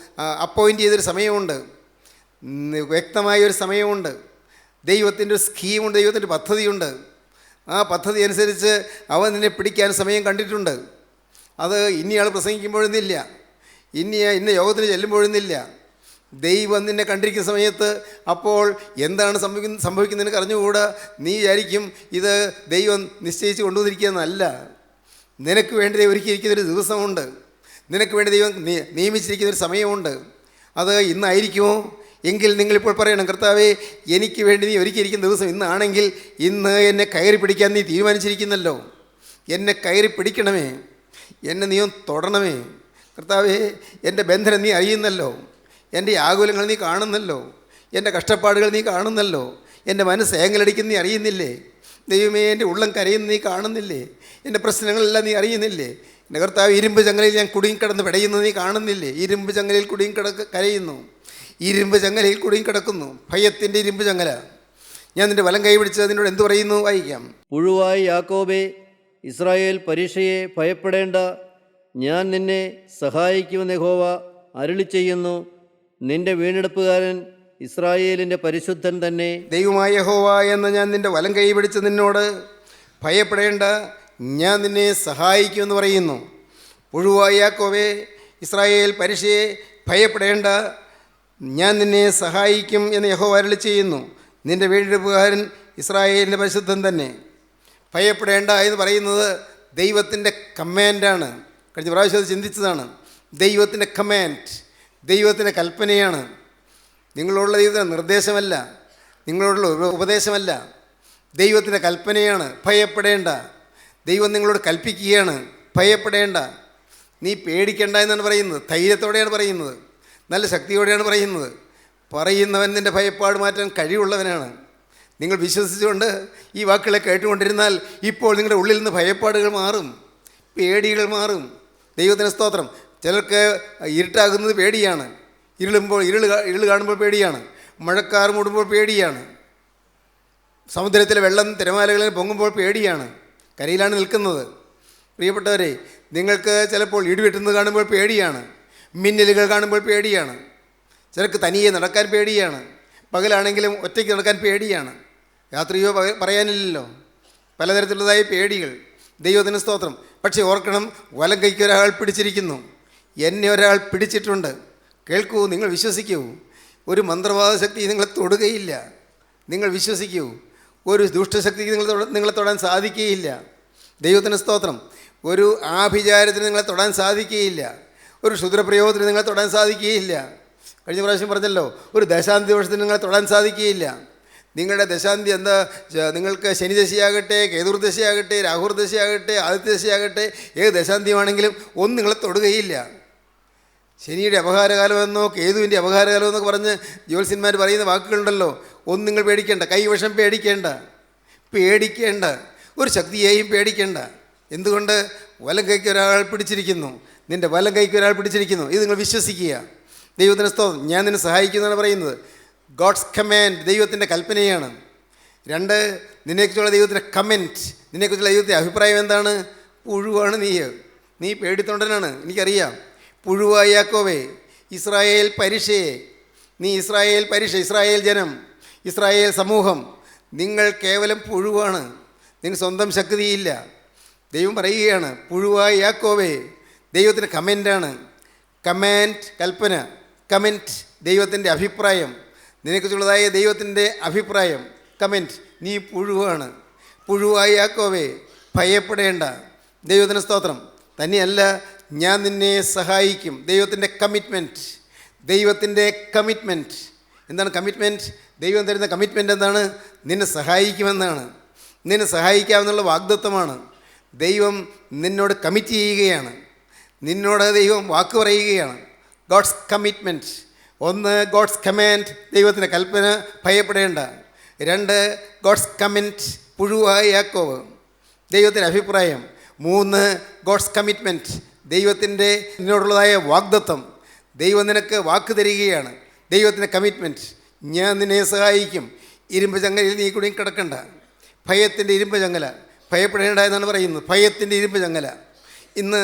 അപ്പോയിൻ്റ് ചെയ്തൊരു സമയമുണ്ട്, വ്യക്തമായൊരു സമയമുണ്ട്. ദൈവത്തിൻ്റെ ഒരു സ്കീമുണ്ട്, ദൈവത്തിൻ്റെ പദ്ധതിയുണ്ട്. ആ പദ്ധതി അനുസരിച്ച് അവൻ നിന്നെ പിടിക്കാൻ സമയം കണ്ടിട്ടുണ്ട്. അത് ഇന്നയാൾ പ്രസംഗിക്കുമ്പോഴൊന്നുമില്ല, ഇന്ന യോഗത്തിന് ചെല്ലുമ്പോഴൊന്നുമില്ല. ദൈവം നിന്നെ കണ്ടിരിക്കുന്ന സമയത്ത് അപ്പോൾ എന്താണ് സംഭവിക്കുന്നതിന് അറിഞ്ഞുകൂടാ. നീ വിചാരിക്കും ഇത് ദൈവം നിശ്ചയിച്ച് കൊണ്ടുവന്നിരിക്കുന്നതല്ല. നിനക്ക് വേണ്ടി ദൈവം ഒരുക്കിയിരിക്കുന്നൊരു ദിവസമുണ്ട്, നിനക്ക് വേണ്ടി ദൈവം നിയമിച്ചിരിക്കുന്നൊരു സമയമുണ്ട്. അത് ഇന്നായിരിക്കുമോ? എങ്കിൽ നിങ്ങളിപ്പോൾ പറയണം, കർത്താവേ, എനിക്ക് വേണ്ടി നീ ഒരുക്കിയിരിക്കുന്ന ദിവസം ഇന്നാണെങ്കിൽ ഇന്ന് എന്നെ കയറി പിടിക്കാൻ നീ തീരുമാനിച്ചിരിക്കുന്നല്ലോ. എന്നെ കയറി പിടിക്കണമേ, എന്നെ നീ തൊടണമേ. കർത്താവേ, എൻ്റെ ബന്ധനം നീ അറിയുന്നല്ലോ, എൻ്റെ ആകുലങ്ങൾ നീ കാണുന്നല്ലോ, എൻ്റെ കഷ്ടപ്പാടുകൾ നീ കാണുന്നല്ലോ, എൻ്റെ മനസ്സ് ഏങ്ങലടിക്കുന്ന നീ അറിയുന്നില്ലേ? ദൈവമേ, എൻ്റെ ഉള്ളം കരയുന്ന നീ കാണുന്നില്ലേ? എൻ്റെ പ്രശ്നങ്ങളെല്ലാം നീ അറിയുന്നില്ലേ? എൻ്റെ കർത്താവ്, ഇരുമ്പ് ചങ്ങലയിൽ ഞാൻ കുടുങ്ങിക്കിടന്ന് പിടയുന്നത് നീ കാണുന്നില്ലേ? ഇരുമ്പ് ചങ്ങലയിൽ കരയുന്നു, ഇരുമ്പ് ചങ്ങലയിൽ കുടുങ്ങിക്കിടക്കുന്നു, ഭയത്തിൻ്റെ ഇരുമ്പ് ചങ്ങല. ഞാൻ നിൻ്റെ വലം കൈ പിടിച്ച് അതിനോട് എന്തു പറയുന്നു? വായിക്കാം. പുഴുവായി യാക്കോബേ, ഇസ്രായേൽ പരീക്ഷയെ ഭയപ്പെടേണ്ട, ഞാൻ നിന്നെ സഹായിക്കുമെന്ന് യഹോവ അരുളി ചെയ്യുന്നു. നിന്റെ വീണ്ടെടുപ്പുകാരൻ ഇസ്രായേലിൻ്റെ പരിശുദ്ധൻ തന്നെ. ദൈവമായ യഹോവ എന്ന ഞാൻ നിൻ്റെ വലം കൈ പിടിച്ച് നിന്നോട് ഭയപ്പെടേണ്ട, ഞാൻ നിന്നെ സഹായിക്കുമെന്ന് പറയുന്നു. പുഴുവായ യാക്കോബേ, ഇസ്രായേൽ പരീക്ഷയെ ഭയപ്പെടേണ്ട, ഞാൻ നിന്നെ സഹായിക്കും എന്ന് യഹോവ അരുളി ചെയ്യുന്നു. നിൻ്റെ വീണ്ടെടുപ്പുകാരൻ ഇസ്രായേലിൻ്റെ പരിശുദ്ധൻ തന്നെ. ഭയപ്പെടേണ്ട എന്ന് പറയുന്നത് ദൈവത്തിൻ്റെ കമാൻഡാണ്. കഴിഞ്ഞ പ്രാവശ്യം അത് ചിന്തിച്ചതാണ്. ദൈവത്തിൻ്റെ കമാൻഡ്, ദൈവത്തിൻ്റെ കൽപ്പനയാണ്. നിങ്ങളോടുള്ള ദൈവത്തിൻ്റെ നിർദ്ദേശമല്ല, നിങ്ങളോടുള്ള ഉപദേശമല്ല, ദൈവത്തിൻ്റെ കൽപ്പനയാണ്. ഭയപ്പെടേണ്ട. ദൈവം നിങ്ങളോട് കൽപ്പിക്കുകയാണ്, ഭയപ്പെടേണ്ട, നീ പേടിക്കേണ്ട എന്നാണ് പറയുന്നത്. ധൈര്യത്തോടെയാണ് പറയുന്നത്, നല്ല ശക്തിയോടെയാണ് പറയുന്നത്. പറയുന്നവൻ നിൻ്റെ ഭയപ്പാട് മാറ്റാൻ കഴിവുള്ളവനാണ്. നിങ്ങൾ വിശ്വസിച്ചുകൊണ്ട് ഈ വാക്കുകളെ കേട്ടുകൊണ്ടിരുന്നാൽ ഇപ്പോൾ നിങ്ങളുടെ ഉള്ളിൽ നിന്ന് ഭയപ്പാടുകൾ മാറും, പേടികൾ മാറും. ദൈവത്തിന് സ്തോത്രം. ചിലർക്ക് ഇരുട്ടാകുന്നത് പേടിയാണ്, ഇരുൾ കാണുമ്പോൾ പേടിയാണ്, മഴക്കാർ മൂടുമ്പോൾ പേടിയാണ്, സമുദ്രത്തിലെ വെള്ളം തിരമാലകളിൽ പൊങ്ങുമ്പോൾ പേടിയാണ്, കരയിലാണ് നിൽക്കുന്നത്. പ്രിയപ്പെട്ടവരെ, നിങ്ങൾക്ക് ചിലപ്പോൾ ഇടിവെട്ടുന്നത് കാണുമ്പോൾ പേടിയാണ്, മിന്നലുകൾ കാണുമ്പോൾ പേടിയാണ്, ചിലർക്ക് തനിയെ നടക്കാൻ പേടിയാണ്, പകലാണെങ്കിലും ഒറ്റയ്ക്ക് നടക്കാൻ പേടിയാണ്, രാത്രിയോ പറയാനില്ലല്ലോ, പലതരത്തിലുള്ളതായ പേടികൾ. ദൈവത്തിന് സ്തോത്രം. പക്ഷേ ഓർക്കണം, വലം കൈക്ക് ഒരാൾ പിടിച്ചിരിക്കുന്നു, എന്നെ ഒരാൾ പിടിച്ചിട്ടുണ്ട്. കേൾക്കൂ, നിങ്ങൾ വിശ്വസിക്കൂ. ഒരു മന്ത്രവാദ ശക്തി നിങ്ങളെ തൊടുകയില്ല. നിങ്ങൾ വിശ്വസിക്കൂ. ഒരു ദുഷ്ടശക്തിക്ക് നിങ്ങളെ തൊടാൻ സാധിക്കുകയില്ല. ദൈവത്തിന് സ്തോത്രം. ഒരു ആഭിചാരത്തിന് നിങ്ങളെ തൊടാൻ സാധിക്കുകയില്ല. ഒരു ക്ഷുദ്രപ്രയോഗത്തിന് നിങ്ങളെ തൊടാൻ സാധിക്കുകയില്ല. കഴിഞ്ഞ പ്രാവശ്യം പറഞ്ഞല്ലോ, ഒരു ദശാന്തി ദോഷത്തിന് നിങ്ങളെ തൊടാൻ സാധിക്കുകയില്ല. നിങ്ങളുടെ ദശാന്തി എന്താ? നിങ്ങൾക്ക് ശനിദശയാകട്ടെ, കേതുർദശയാകട്ടെ, രാഹുർദശയാകട്ടെ, ആദിത്യദശയാകട്ടെ, ഏത് ദശാന്തിയുമാണെങ്കിലും ഒന്നും നിങ്ങളെ തൊടുകയില്ല. ശനിയുടെ അപകാരകാലമെന്നോ കേതുവിൻ്റെ അപകാരകാലമെന്നൊക്കെ പറഞ്ഞ് ജ്യോത്സ്യന്മാർ പറയുന്ന വാക്കുകളുണ്ടല്ലോ. ഒന്നും നിങ്ങൾ പേടിക്കേണ്ട. കൈവശം പേടിക്കേണ്ട, ഒരു ശക്തിയെയും പേടിക്കേണ്ട. എന്തുകൊണ്ട്? വലം കൈക്ക് ഒരാൾ പിടിച്ചിരിക്കുന്നു, നിൻ്റെ വലം കൈക്ക് ഒരാൾ പിടിച്ചിരിക്കുന്നു. ഇത് നിങ്ങൾ വിശ്വസിക്കുക. ദൈവത്തിന് സ്തോത്രം. ഞാൻ നിന്നെ സഹായിക്കുന്നതാണ് പറയുന്നത്. ഗോഡ്സ് കമാൻഡ്, ദൈവത്തിൻ്റെ കൽപ്പനയാണ്. 2, നിന്നെക്കുറിച്ചുള്ള ദൈവത്തിൻ്റെ കമൻറ്റ്, നിന്നെക്കുറിച്ചുള്ള ദൈവത്തിൻ്റെ അഭിപ്രായം എന്താണ്? പുഴുവാണ് നീ പേടിത്തൊണ്ടനാണ്, എനിക്കറിയാം. പുഴുവായ യാക്കോബേ, ഇസ്രായേൽ പരീക്ഷയെ, നീ ഇസ്രായേൽ ജനം, ഇസ്രായേൽ സമൂഹം, നിങ്ങൾ കേവലം പുഴുവാണ്, നിങ്ങൾക്ക് സ്വന്തം ശക്തിയില്ല. ദൈവം പറയുകയാണ്, പുഴുവായ യാക്കോബേ. ദൈവത്തിൻ്റെ കമൻ്റാണ്. കമാൻഡ്, കൽപ്പന. കമൻറ്റ്, ദൈവത്തിൻ്റെ അഭിപ്രായം, നിനക്കുള്ളതായ ദൈവത്തിൻ്റെ അഭിപ്രായം. കമൻറ്റ്, നീ പുഴുവാണ്. പുഴുവായ യാക്കോബേ, ഭയപ്പെടേണ്ട. ദൈവത്തിന് സ്തോത്രം. തന്നെയല്ല, ഞാൻ നിന്നെ സഹായിക്കും. ദൈവത്തിൻ്റെ കമ്മിറ്റ്മെൻറ്റ്. എന്താണ് കമ്മിറ്റ്മെൻറ്റ്? ദൈവം തരുന്ന കമ്മിറ്റ്മെൻറ്റ് എന്താണ്? നിന്നെ സഹായിക്കുമെന്നാണ്. നിന്നെ സഹായിക്കാമെന്നുള്ള വാഗ്ദത്വമാണ്. ദൈവം നിന്നോട് കമ്മിറ്റ് ചെയ്യുകയാണ്, നിന്നോട് ദൈവം വാക്ക് പറയുകയാണ്. God's commitment. 1, ഗോഡ്സ് കമാൻഡ്, ദൈവത്തിൻ്റെ കൽപ്പന, ഭയപ്പെടേണ്ട. 2, ഗോഡ്സ് കമൻറ്റ്, പുഴുവായ യാക്കോബ്, ദൈവത്തിൻ്റെ അഭിപ്രായം. 3, ഗോഡ്സ് കമ്മിറ്റ്മെൻറ്റ്, ദൈവത്തിൻ്റെ നിന്നോടുള്ളതായ വാഗ്ദത്വം. ദൈവം നിനക്ക് വാക്ക് തരികയാണ്. ദൈവത്തിൻ്റെ കമ്മിറ്റ്മെൻറ്റ്, ഞാൻ നിന്നെ സഹായിക്കും. ഇരുമ്പ് ചങ്ങലയിൽ നീ കുടുങ്ങി കിടക്കണ്ട. ഭയത്തിൻ്റെ ഇരുമ്പ് ചങ്ങല, ഭയപ്പെടേണ്ട എന്നാണ് പറയുന്നത്. ഭയത്തിൻ്റെ ഇരുമ്പ് ചങ്ങല. ഇന്ന്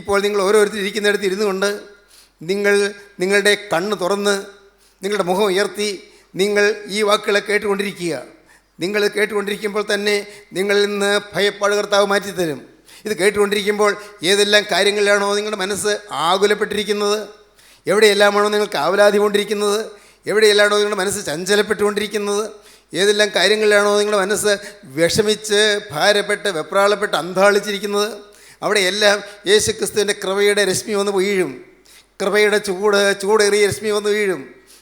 ഇപ്പോൾ നിങ്ങൾ ഓരോരുത്തർ ഇരിക്കുന്നിടത്ത് ഇരുന്നു കൊണ്ട് നിങ്ങളുടെ കണ്ണ് തുറന്ന് നിങ്ങളുടെ മുഖം ഉയർത്തി നിങ്ങൾ ഈ വാക്കുകളെ കേട്ടുകൊണ്ടിരിക്കുക. നിങ്ങൾ കേട്ടുകൊണ്ടിരിക്കുമ്പോൾ തന്നെ നിങ്ങളിൽ നിന്ന് ഭയപ്പാട് കർത്താവ് മാറ്റിത്തരും. ഇത് കേട്ടുകൊണ്ടിരിക്കുമ്പോൾ ഏതെല്ലാം കാര്യങ്ങളിലാണോ നിങ്ങളുടെ മനസ്സ് ആകുലപ്പെട്ടിരിക്കുന്നത്, എവിടെയെല്ലാമാണോ നിങ്ങൾക്ക് ആവലാതി കൊണ്ടിരിക്കുന്നത്, എവിടെയെല്ലാമാണോ നിങ്ങളുടെ മനസ്സ് ചഞ്ചലപ്പെട്ടുകൊണ്ടിരിക്കുന്നത്, ഏതെല്ലാം കാര്യങ്ങളിലാണോ നിങ്ങളുടെ മനസ്സ് വിഷമിച്ച് ഭാരപ്പെട്ട് വെപ്രാളപ്പെട്ട് അന്താളിച്ചിരിക്കുന്നത്, അവിടെയെല്ലാം യേശുക്രിസ്തുവിൻ്റെ കൃപയുടെ രശ്മി വന്ന് വീഴും. കൃപയുടെ ചൂടേറിയ രശ്മി വന്ന് വീഴും.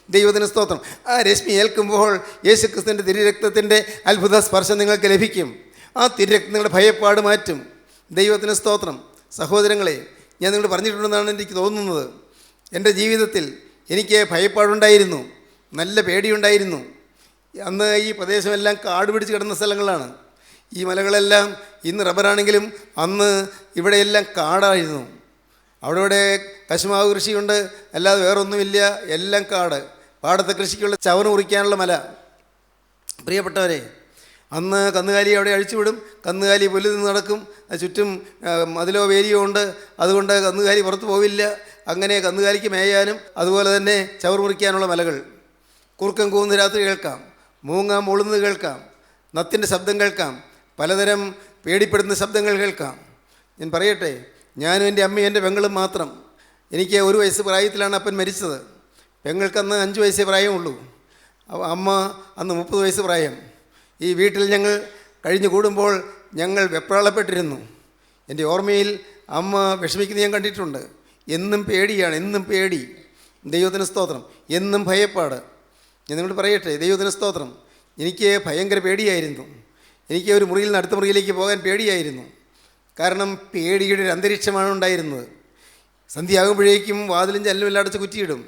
ദൈവത്തിന് സ്തോത്രം. ആ രശ്മി ഏൽക്കുമ്പോൾ യേശുക്രിസ്തുവിൻ്റെ തിരുരക്തത്തിൻ്റെ അത്ഭുത സ്പർശം നിങ്ങൾക്ക് ലഭിക്കും. ആ തിരുരക്തം നിങ്ങളുടെ ഭയപ്പാട് മാറ്റും. ദൈവത്തിന് സ്തോത്രം. സഹോദരങ്ങളെ, ഞാൻ നിങ്ങളോട് പറഞ്ഞിട്ടുണ്ടെന്നാണ് എനിക്ക് തോന്നുന്നത്. എൻ്റെ ജീവിതത്തിൽ എനിക്ക് ഭയപ്പാടുണ്ടായിരുന്നു, നല്ല പേടിയുണ്ടായിരുന്നു. അന്ന് ഈ പ്രദേശമെല്ലാം കാട് പിടിച്ച് കിടന്ന സ്ഥലങ്ങളാണ്. ഈ മലകളെല്ലാം ഇന്ന് റബ്ബറാണെങ്കിലും അന്ന് ഇവിടെയെല്ലാം കാടായിരുന്നു. അവിടെ കശുമാവ് കൃഷിയുണ്ട്, അല്ലാതെ വേറൊന്നുമില്ല, എല്ലാം കാട്. പാടത്തെ കൃഷിക്കുള്ള ചവറ് മുറിക്കാനുള്ള മല. പ്രിയപ്പെട്ടവരെ, അന്ന് കന്നുകാലി അവിടെ അഴിച്ചുവിടും. കന്നുകാലി പുല്ല് നിന്ന് നടക്കും. ചുറ്റും മതിലോ വേലിയോ ഉണ്ട്, അതുകൊണ്ട് കന്നുകാലി പുറത്തു പോവില്ല. അങ്ങനെ കന്നുകാലിക്ക് മേയാനും അതുപോലെ തന്നെ ചവറ് മുറിക്കാനുള്ള മലകൾ. കുറുക്കം കൂന്ന് രാത്രി കേൾക്കാം, മൂങ്ങ മുളുന്ന് കേൾക്കാം, നത്തിൻ്റെ ശബ്ദം കേൾക്കാം, പലതരം പേടിപ്പെടുന്ന ശബ്ദങ്ങൾ കേൾക്കാം. ഞാൻ പറയട്ടെ, ഞാനും എൻ്റെ അമ്മയും എൻ്റെ പെങ്ങളും മാത്രം. എനിക്ക് 1 വയസ്സ് പ്രായത്തിലാണ് അപ്പൻ മരിച്ചത്. പെങ്ങൾക്കന്ന് 5 വയസ്സേ പ്രായമുള്ളൂ. അമ്മ അന്ന് 30 വയസ്സ് പ്രായം. ഈ വീട്ടിൽ ഞങ്ങൾ കഴിഞ്ഞു കൂടുമ്പോൾ ഞങ്ങൾ വെപ്രാളപ്പെട്ടിരുന്നു. എൻ്റെ ഓർമ്മയിൽ അമ്മ വിഷമിക്കുന്നത് ഞാൻ കണ്ടിട്ടുണ്ട്. എന്നും പേടിയാണ്, എന്നും പേടി. ദൈവത്തിന് സ്തോത്രം. എന്നും ഭയപ്പാട്. ഞാൻ നിങ്ങളോട് പറയട്ടെ, ദൈവത്തിന് സ്തോത്രം. എനിക്ക് ഭയങ്കര പേടിയായിരുന്നു. എനിക്ക് ഒരു മുറിയിൽ നിന്ന് അടുത്ത മുറിയിലേക്ക് പോകാൻ പേടിയായിരുന്നു. കാരണം പേടിയുടെ ഒരു അന്തരീക്ഷമാണ് ഉണ്ടായിരുന്നത്. സന്ധ്യയാകുമ്പോഴേക്കും വാതിലും ജനലുമെല്ലാം അടച്ച് കുറ്റിയിടും.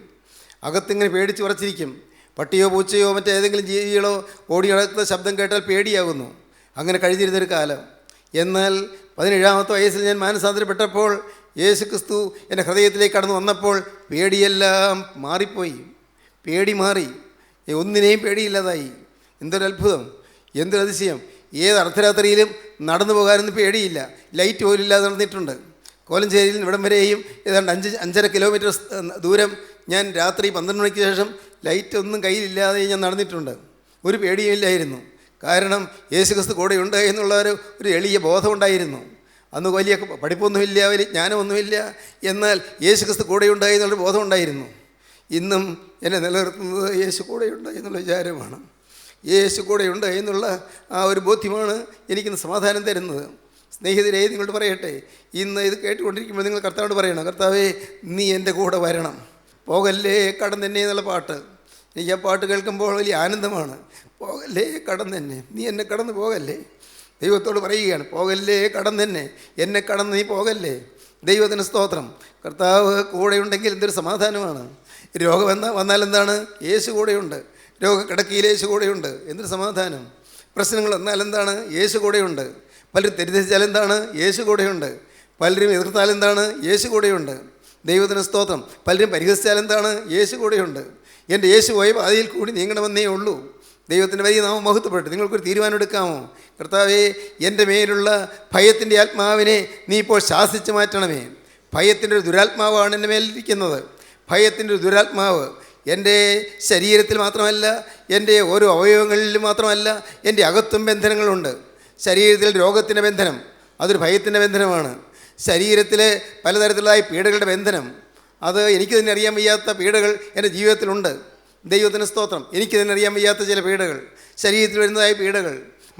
അകത്തിങ്ങനെ പേടിച്ച് ഉറച്ചിരിക്കും. പട്ടിയോ പൂച്ചയോ മറ്റേതെങ്കിലും ജീവികളോ ഓടി നടക്കുന്ന ശബ്ദം കേട്ടാൽ പേടിയാകുന്നു. അങ്ങനെ കഴിഞ്ഞിരുന്നൊരു കാലം. എന്നാൽ 17-ാമത്തെ വയസ്സിൽ ഞാൻ മാനസാന്തരപ്പെട്ടപ്പോൾ യേശു ക്രിസ്തു എൻ്റെ ഹൃദയത്തിലേക്ക് കടന്നു വന്നപ്പോൾ പേടിയെല്ലാം മാറിപ്പോയി. പേടി മാറി. ഒന്നിനെയും പേടിയില്ലാതായി. എന്തൊരു അത്ഭുതം, എന്തൊരു അതിശയം. ഏത് അർദ്ധരാത്രിയിലും നടന്നു പോകാനൊന്നും പേടിയില്ല. ലൈറ്റ് പോലും ഇല്ലാതെ നടന്നിട്ടുണ്ട്. കോലഞ്ചേരിയിൽ ഇവിടം വരെയും ഏതാണ്ട് 5-5.5 കിലോമീറ്റർ ദൂരം ഞാൻ രാത്രി 12 മണിക്ക് ശേഷം ലൈറ്റ് ഒന്നും കയ്യിലില്ലാതെ ഞാൻ നടന്നിട്ടുണ്ട്. ഒരു പേടിയുമില്ലായിരുന്നു. കാരണം യേശു ക്രിസ്തു കൂടെയുണ്ട് എന്നുള്ള ഒരു എളിയ ബോധമുണ്ടായിരുന്നു. അന്ന് വലിയ പഠിപ്പൊന്നുമില്ല, വലിയ ജ്ഞാനമൊന്നുമില്ല. എന്നാൽ യേശു ക്രിസ്തു കൂടെയുണ്ട് എന്നുള്ളൊരു ബോധമുണ്ടായിരുന്നു. ഇന്നും എന്നെ നിലനിർത്തുന്നത് യേശു കൂടെയുണ്ട് എന്നുള്ള വിചാരമാണ്. യേശു കൂടെയുണ്ട് എന്നുള്ള ആ ഒരു ബോധ്യമാണ് എനിക്കിന്ന് സമാധാനം തരുന്നത്. സ്നേഹിതരെ, നിങ്ങളോട് പറയട്ടെ, ഇന്ന് ഇത് കേട്ടുകൊണ്ടിരിക്കുമ്പോൾ നിങ്ങൾ കർത്താവോട് പറയണം, കർത്താവേ, നീ എൻ്റെ കൂടെ വരണം. പോകല്ലേ കടം തന്നെ എന്നുള്ള പാട്ട്, എനിക്ക് ആ പാട്ട് കേൾക്കുമ്പോൾ വലിയ ആനന്ദമാണ്. പോകല്ലേ കടം തന്നെ, നീ എന്നെ കടന്ന് പോകല്ലേ. ദൈവത്തോട് പറയുകയാണ്, പോകല്ലേ കടം തന്നെ, എന്നെ കടന്ന് നീ പോകല്ലേ. ദൈവത്തിന് സ്തോത്രം. കർത്താവ് കൂടെയുണ്ടെങ്കിൽ എന്തൊരു സമാധാനമാണ്. രോഗം വന്നാൽ എന്താണ്? യേശു കൂടെയുണ്ട്. രോഗക്കിടക്കയിൽ യേശു കൂടെയുണ്ട്. എന്തൊരു സമാധാനം. പ്രശ്നങ്ങൾ വന്നാൽ എന്താണ്? യേശു കൂടെയുണ്ട്. പലരും തെറ്റിദ്ധരിച്ചാൽ എന്താണ്? യേശു കൂടെയുണ്ട്. പലരും എതിർത്താൽ എന്താണ്? യേശു കൂടെയുണ്ട്. ദൈവത്തിന് സ്തോത്രം. പലരും പരിഹസിച്ചാൽ എന്താണ്? യേശു കൂടെയുണ്ട്. എൻ്റെ യേശു പോയ പാതയിൽ കൂടി നീങ്ങണമെന്നേ ഉള്ളൂ. ദൈവത്തിൻ്റെ വലിയ നാമം മഹത്വപ്പെട്ടു. നിങ്ങൾക്കൊരു തീരുമാനം എടുക്കാമോ? കർത്താവേ, എൻ്റെ മേലുള്ള ഭയത്തിൻ്റെ ആത്മാവിനെ നീ ഇപ്പോൾ ശാസിച്ച് മാറ്റണമേ. ഭയത്തിൻ്റെ ഒരു ദുരാത്മാവാണ് എൻ്റെ മേലിരിക്കുന്നത്. ഭയത്തിൻ്റെ ഒരു ദുരാത്മാവ് എൻ്റെ ശരീരത്തിൽ മാത്രമല്ല, എൻ്റെ ഓരോ അവയവങ്ങളിലും മാത്രമല്ല, എൻ്റെ അകത്തും ബന്ധനങ്ങളുണ്ട്. ശരീരത്തിൽ രോഗത്തിൻ്റെ ബന്ധനം, അതൊരു ഭയത്തിൻ്റെ ബന്ധനമാണ്. ശരീരത്തിൽ പലതരത്തിലുള്ളതായ പീഡകളുടെ ബന്ധനം, അത് എനിക്ക് തന്നെ അറിയാൻ വയ്യാത്ത പീഡകൾ എൻ്റെ ജീവിതത്തിലുണ്ട്. ദൈവത്തിന് സ്തോത്രം. എനിക്ക് തന്നെ അറിയാൻ വയ്യാത്ത ചില പീഡകൾ, ശരീരത്തിൽ വരുന്നതായ പീഡകൾ,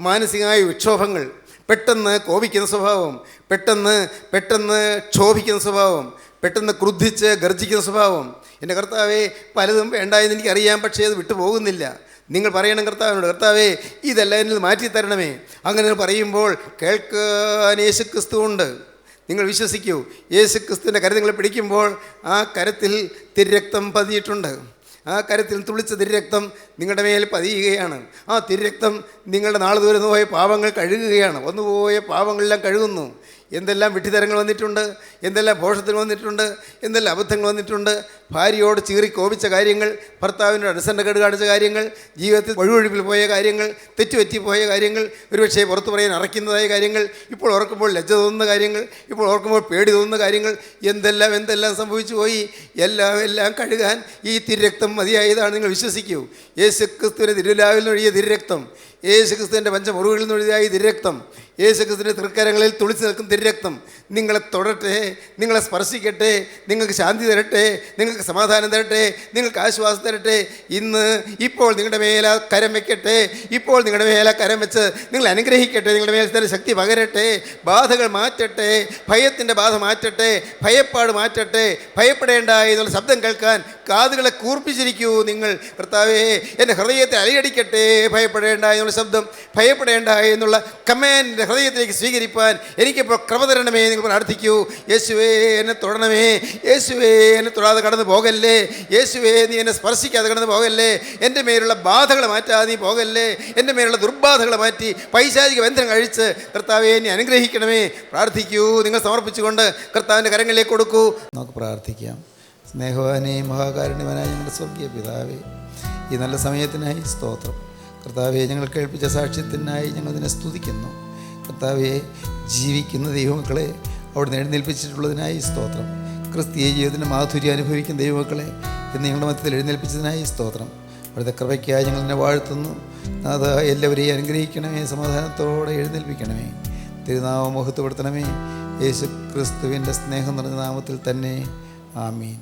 മാനസികമായ വിക്ഷോഭങ്ങൾ, പെട്ടെന്ന് കോപിക്കുന്ന സ്വഭാവം, പെട്ടെന്ന് ക്ഷോഭിക്കുന്ന സ്വഭാവം, പെട്ടെന്ന് ക്രുദ്ധിച്ച് ഗർജിക്കുന്ന സ്വഭാവം. എൻ്റെ കർത്താവേ, പലതും വേണ്ടായെന്ന് എനിക്കറിയാം, പക്ഷേ അത് വിട്ടു പോകുന്നില്ല. നിങ്ങൾ പറയണം കർത്താവിനോട്, കർത്താവേ, ഇതെല്ലാം എന്നിൽ മാറ്റി തരണമേ. അങ്ങനെ പറയുമ്പോൾ കേൾക്കാൻ യേശു ക്രിസ്തു ഉണ്ട്. നിങ്ങൾ വിശ്വസിക്കൂ. യേശു ക്രിസ്തുവിൻ്റെ കരം നിങ്ങൾ പിടിക്കുമ്പോൾ ആ കരത്തിൽ തിരുരക്തം പതിഞ്ഞിട്ടുണ്ട്. ആ കരത്തിൽ തുളിച്ച തിരുരക്തം നിങ്ങളുടെ മേൽ പതിയുകയാണ്. ആ തിരുരക്തം നിങ്ങളുടെ നാളുതോറും പോയ പാപങ്ങൾ കഴുകുകയാണ്. വന്നുപോയ പാപങ്ങളെല്ലാം കഴുകുന്നു. എന്തെല്ലാം വിഡ്ഢിത്തരങ്ങൾ വന്നിട്ടുണ്ട്, എന്തെല്ലാം ഭോഷത്തിൽ വന്നിട്ടുണ്ട്, എന്തെല്ലാം അബദ്ധങ്ങൾ വന്നിട്ടുണ്ട്. ഭാര്യയോട് ചീറി കോപിച്ച കാര്യങ്ങൾ, ഭർത്താവിനോട് അനുസരണക്കേട് കാണിച്ച കാര്യങ്ങൾ, ജീവിതത്തിൽ വഴുവഴുപ്പിൽ പോയ കാര്യങ്ങൾ, തെറ്റുപറ്റിപ്പോയ കാര്യങ്ങൾ, ഒരുപക്ഷെ പുറത്തു പറയാൻ അറയ്ക്കുന്നതായ കാര്യങ്ങൾ, ഇപ്പോൾ ഓർക്കുമ്പോൾ ലജ്ജ തോന്നുന്ന കാര്യങ്ങൾ, ഇപ്പോൾ ഓർക്കുമ്പോൾ പേടി തോന്നുന്ന കാര്യങ്ങൾ, എന്തെല്ലാം സംഭവിച്ചു പോയി. എല്ലാം കഴുകാൻ ഈ തിരുരക്തം മതിയായതാണ്. നിങ്ങൾ വിശ്വസിക്കൂ. യേശു ക്രിസ്തുവിൻ്റെ തിരുലാവിൽ നിന്നൊഴിയ തിരുരക്തം, യേശു ക്രിസ്തുവിൻ്റെ പഞ്ചമുറികളിൽ നിന്നൊഴിയായ തിരുരക്തം, യേശു ക്രിസ്തുവിൻ്റെ തൃക്കരങ്ങളിൽ തുളിച്ച് നിൽക്കുന്ന തിരുരക്തം നിങ്ങളെ തൊടട്ടെ, നിങ്ങളെ സ്പർശിക്കട്ടെ, നിങ്ങൾക്ക് ശാന്തി തരട്ടെ, നിങ്ങൾക്ക് സമാധാനം തരട്ടെ, നിങ്ങൾക്ക് ആശ്വാസം തരട്ടെ. ഇപ്പോൾ നിങ്ങളുടെ മേലെ കരം വയ്ക്കട്ടെ. ഇപ്പോൾ നിങ്ങളുടെ മേലെ കരം വെച്ച് നിങ്ങൾ അനുഗ്രഹിക്കട്ടെ. നിങ്ങളുടെ മേൽ തന്നെ ശക്തി പകരട്ടെ. ബാധകൾ മാറ്റട്ടെ. ഭയത്തിൻ്റെ ബാധ മാറ്റട്ടെ. ഭയപ്പാട് മാറ്റട്ടെ. ഭയപ്പെടേണ്ട എന്നുള്ള ശബ്ദം കേൾക്കാൻ കാതുകളെ കൂർപ്പിച്ചിരിക്കൂ നിങ്ങൾ. കർത്താവേ, എൻ്റെ ഹൃദയത്തെ അലയടിക്കട്ടെ, ഭയപ്പെടേണ്ട എന്നുള്ള ശബ്ദം, ഭയപ്പെടേണ്ട എന്നുള്ള കമാൻഡ് ഹൃദയത്തിലേക്ക് സ്വീകരിപ്പാൻ എനിക്കിപ്പോൾ കൃപ തരണമേ. നിങ്ങൾ പ്രാർത്ഥിക്കൂ. യേശുവേ, എന്നെ തൊടണമേ. യേശുവേ, എന്നെ തൊടാതെ കടന്നു പോകല്ലേ. യേശുവേ, നീ എന്നെ സ്പർശിക്കാതെ കടന്നു പോകല്ലേ. എൻ്റെ മേലുള്ള ബാധകൾ മാറ്റാതെ നീ പോകല്ലേ. എൻ്റെ മേലുള്ള ദുർബാധകൾ മാറ്റി പൈശാചിക ബന്ധനം കഴിച്ച് കർത്താവെ എന്നെ അനുഗ്രഹിക്കണമേ. പ്രാർത്ഥിക്കൂ. നിങ്ങൾ സമർപ്പിച്ചുകൊണ്ട് കർത്താവിൻ്റെ കരങ്ങളിലേക്ക് കൊടുക്കൂ. നമുക്ക് പ്രാർത്ഥിക്കാം. സ്നേഹവാനേ, മഹാകാരുണ്യവാനായ ഞങ്ങളുടെ സ്വർഗീയ പിതാവേ, ഈ നല്ല സമയത്തിനായി സ്തോത്രം. കർത്താവെ, ഞങ്ങൾ കേൾപ്പിച്ച സാക്ഷ്യത്തിനായി ഞങ്ങൾ നിന്നെ സ്തുതിക്കുന്നു. കർത്താവെ, ജീവിക്കുന്ന ദൈവമക്കളെ അവിടുന്ന് എഴുന്നേൽപ്പിച്ചിട്ടുള്ളതിനായി സ്തോത്രം. ക്രിസ്തീയ ജീവിതത്തിൻ്റെ മാധുര്യം അനുഭവിക്കുന്ന ദൈവമക്കളെ ഇന്ന് ഞങ്ങളുടെ മധ്യത്തിൽ എഴുന്നേൽപ്പിച്ചതിനായി സ്തോത്രം. അവിടുത്തെ കൃപയ്ക്കായി ഞങ്ങൾ നിന്നെ വാഴ്ത്തുന്നു. അത് എല്ലാവരെയും അനുഗ്രഹിക്കണമേ, സമാധാനത്തോടെ എഴുന്നേൽപ്പിക്കണമേ, തിരുനാമം മഹത്വപ്പെടുത്തണമേ. യേശു ക്രിസ്തുവിൻ്റെ സ്നേഹം നിറഞ്ഞ നാമത്തിൽ തന്നെ. ആമീൻ.